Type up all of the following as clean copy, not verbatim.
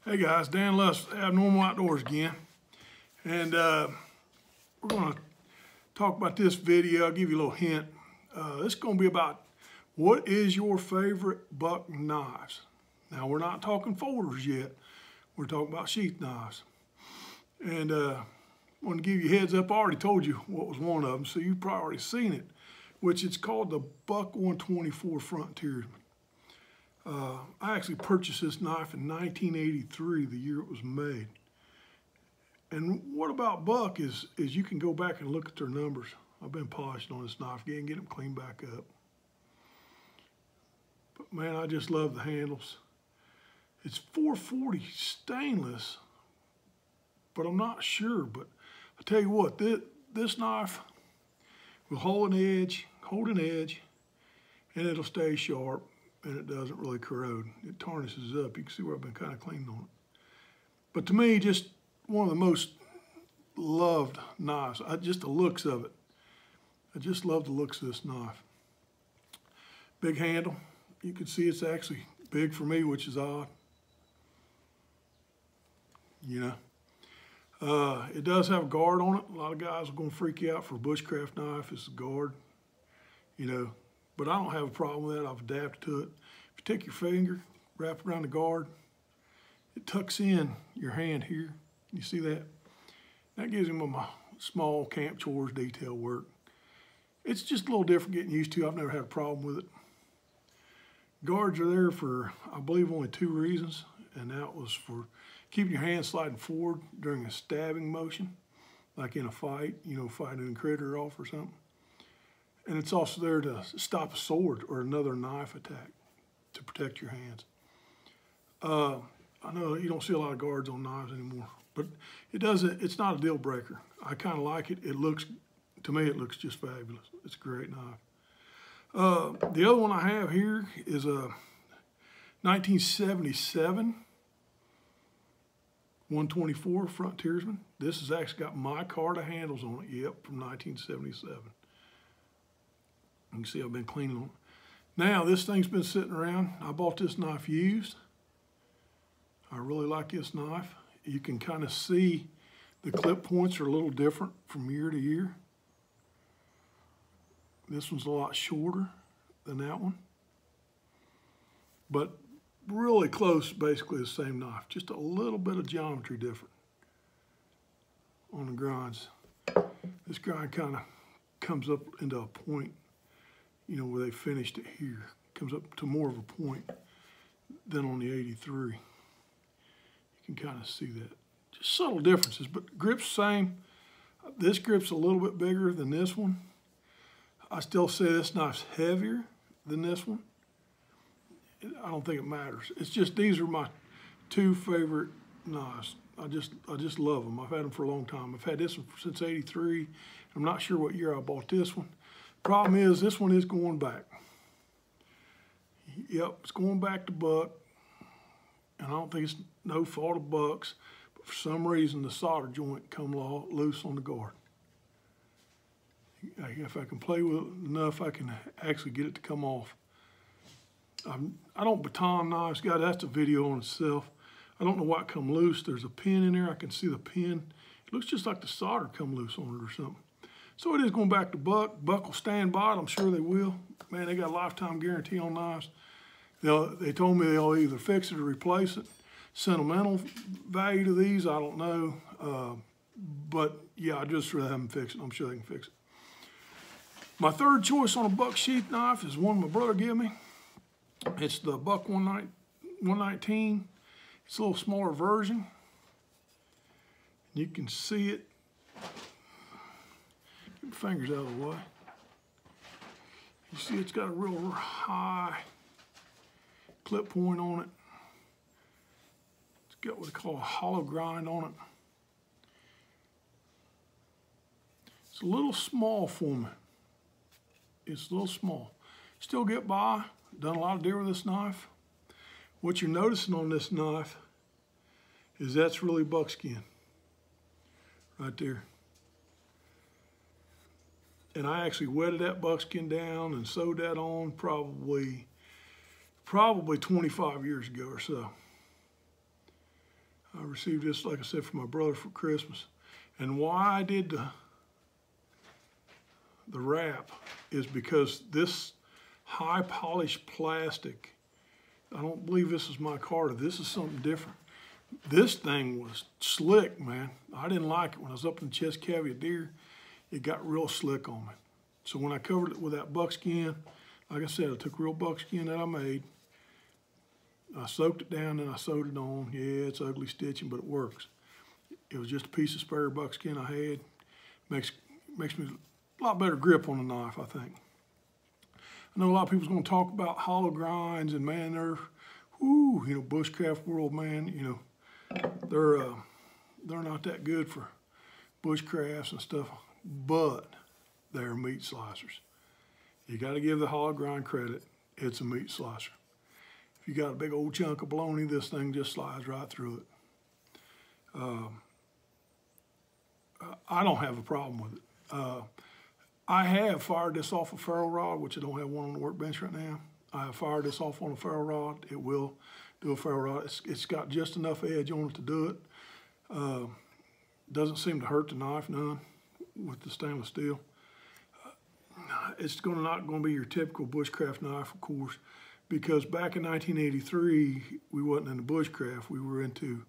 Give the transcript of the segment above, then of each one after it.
Hey guys, Dan Luss, Abnormal Outdoors again. And we're going to talk about this video. I'll give you a little hint. This is going to be about what is your favorite buck knives. Now, we're not talking folders yet. We're talking about sheath knives. And I want to give you a heads up. I already told you what was one of them, so you've probably already seen it, which it's called the Buck 124 Frontiersman. I actually purchased this knife in 1983, the year it was made. And what about Buck is you can go back and look at their numbers. I've been polishing on this knife again, get them cleaned back up. But man, I just love the handles. It's 440 stainless, but I'm not sure. But I tell you what, this knife will hold an edge, and it'll stay sharp. And it doesn't really corrode. It tarnishes up. You can see where I've been kind of cleaning on it. But to me, just one of the most loved knives. Just the looks of it. I just love the looks of this knife. Big handle. You can see it's actually big for me, which is odd. You know. It does have a guard on it. A lot of guys are going to freak you out for a bushcraft knife. It's a guard. You know. But I don't have a problem with that. I've adapted to it. If you take your finger, wrap it around the guard, it tucks in your hand here. You see that? That gives me my small camp chores detail work. It's just a little different getting used to. I've never had a problem with it. Guards are there for, I believe, only two reasons, and that was for keeping your hand sliding forward during a stabbing motion, like in a fight, you know, fighting a critter off or something. And it's also there to stop a sword or another knife attack to protect your hands. I know you don't see a lot of guards on knives anymore, but it's not a deal breaker. I kind of like it. To me, it looks just fabulous. It's a great knife. The other one I have here is a 1977 124 Frontiersman. This has actually got my card of handles on it. Yep, from 1977. You can see I've been cleaning on it. Now, this thing's been sitting around. I bought this knife used. I really like this knife. You can kind of see the clip points are a little different from year to year. This one's a lot shorter than that one. But really close, basically the same knife. Just a little bit of geometry different on the grinds. This grind kind of comes up into a point, you know, where they finished it here. Comes up to more of a point than on the 83. You can kind of see that. Just subtle differences, but grip's same. This grip's a little bit bigger than this one. I still say this knife's heavier than this one. I don't think it matters. It's just these are my two favorite knives. I just love them. I've had them for a long time. I've had this one since '83. I'm not sure what year I bought this one. Problem is, this one is going back. Yep, it's going back to Buck. And I don't think it's no fault of Buck's, but for some reason the solder joint come loose on the guard. If I can play with it enough, I can actually get it to come off. I don't baton knives, guys. That's a video on itself. I don't know why it come loose. There's a pin in there. I can see the pin. It looks just like the solder come loose on it or something. So it is going back to Buck. Buck will stand by it. I'm sure they will. Man, they got a lifetime guarantee on knives. They told me they'll either fix it or replace it. Sentimental value to these, I don't know. But yeah, I'd just rather have them fix it. I'm sure they can fix it. My third choice on a Buck sheath knife is one my brother gave me. It's the Buck 119. It's a little smaller version. You can see it. Get my fingers out of the way. You see it's got a real high clip point on it. It's got what they call a hollow grind on it. It's a little small for me. It's a little small. Still get by. Done a lot of deer with this knife. What you're noticing on this knife is that's really buckskin. Right there. And I actually wetted that buckskin down and sewed that on probably 25 years ago or so. I received this, like I said, from my brother for Christmas. And why I did the wrap is because this high polished plastic, I don't believe this is micarta. This is something different. This thing was slick, man. I didn't like it. When I was up in the chest cavity of deer, it got real slick on me. So when I covered it with that buckskin, like I said, I took real buckskin that I made, I soaked it down, and I sewed it on. Yeah, it's ugly stitching, but it works. It was just a piece of spare buckskin I had. Makes me a lot better grip on the knife, I think. I know a lot of people's going to talk about hollow grinds, and man, they're, whoo, you know, bushcraft world, man, you know, they're not that good for bushcrafts and stuff, but they're meat slicers. You got to give the hollow grind credit. It's a meat slicer. If you got a big old chunk of bologna, this thing just slides right through it. I don't have a problem with it. I have fired this off a ferro rod, which I don't have one on the workbench right now. I have fired this off on a ferro rod. It will do a ferro rod. It's got just enough edge on it to do it. Doesn't seem to hurt the knife none with the stainless steel. It's not going to be your typical bushcraft knife, of course, because back in 1983, we wasn't into bushcraft. We were into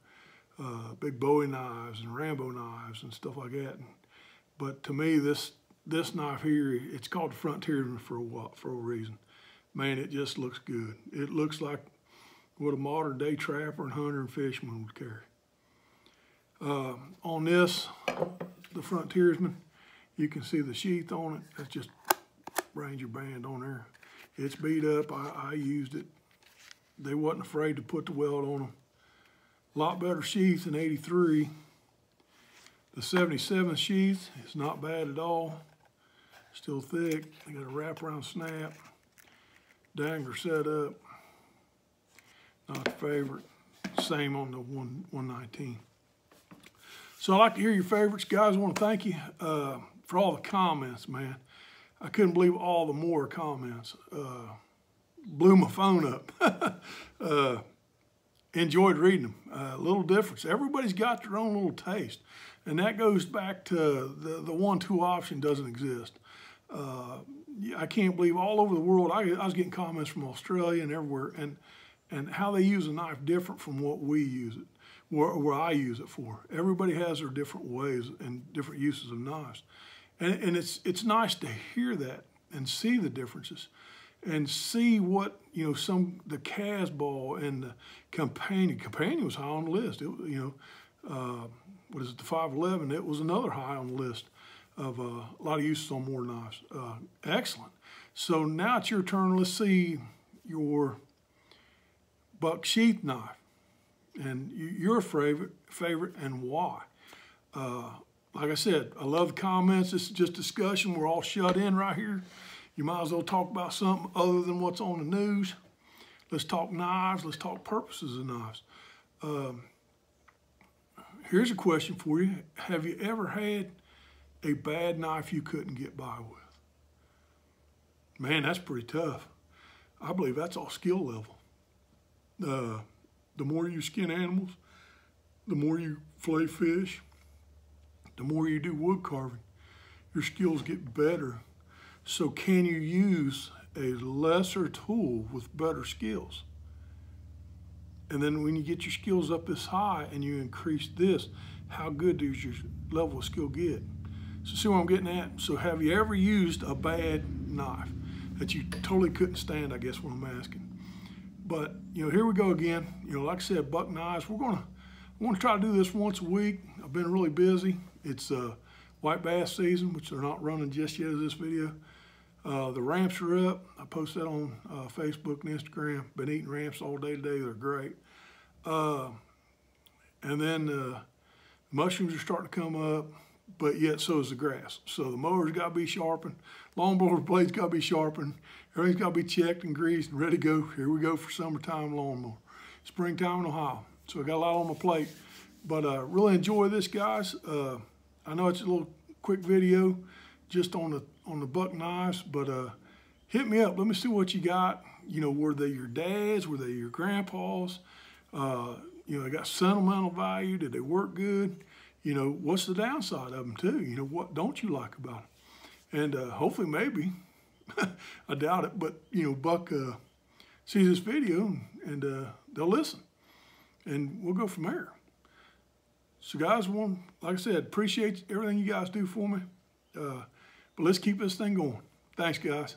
big Bowie knives and Rambo knives and stuff like that. But to me, this knife here, it's called the Frontiersman for a reason. Man, it just looks good. It looks like what a modern day trapper and hunter and fisherman would carry. On this, the Frontiersman, you can see the sheath on it. That's just Ranger band on there. It's beat up. I used it. They wasn't afraid to put the weld on them. A lot better sheath than 83. The 77 sheath is not bad at all. Still thick. They got a wraparound snap. Dangler set up. Not the favorite. Same on the 119. So I'd like to hear your favorites. Guys, I want to thank you for all the comments, man. I couldn't believe all the more comments. Blew my phone up. Enjoyed reading them. Little difference. Everybody's got their own little taste. And that goes back to the 1-2 option doesn't exist. I can't believe all over the world, I was getting comments from Australia and everywhere, and how they use a knife different from what we use it, where I use it for. Everybody has their different ways and different uses of knives. And it's nice to hear that and see the differences and see what, you know, the Casbah and the Companion. Companion was high on the list. It, you know, what is it, the 511, it was another high on the list of a lot of uses on more knives. Excellent. So now it's your turn. Let's see your buck sheath knife and your favorite and why. Like I said, I love the comments. This is just discussion. We're all shut in right here. You might as well talk about something other than what's on the news. Let's talk knives. Let's talk purposes of knives. Here's a question for you. Have you ever had a bad knife you couldn't get by with? Man, that's pretty tough. I believe that's all skill level. The more you skin animals, the more you fillet fish, the more you do wood carving, your skills get better. So can you use a lesser tool with better skills? And then when you get your skills up this high and you increase this, how good does your level of skill get? So see what I'm getting at? So have you ever used a bad knife that you totally couldn't stand, I guess what I'm asking. But, you know, here we go again. You know, like I said, buck knives. I want to try to do this once a week. I've been really busy. It's white bass season, which they're not running just yet as this video. The ramps are up. I post that on Facebook and Instagram. Been eating ramps all day today. They're great. And then mushrooms are starting to come up, but yet so is the grass. So the mower's got to be sharpened. Lawnmower blades got to be sharpened. Everything's got to be checked and greased and ready to go. Here we go for summertime lawnmower. Springtime in Ohio. So I got a lot on my plate. But really enjoy this, guys. I know it's a little quick video just on the buck knives, but hit me up. Let me see what you got. You know, were they your dads? Were they your grandpas? You know, they got sentimental value. Did they work good? You know, what's the downside of them too? You know, what don't you like about them? And hopefully, maybe, I doubt it, but you know, Buck sees this video and they'll listen, and we'll go from there. So guys, like I said, appreciate everything you guys do for me. But let's keep this thing going. Thanks, guys.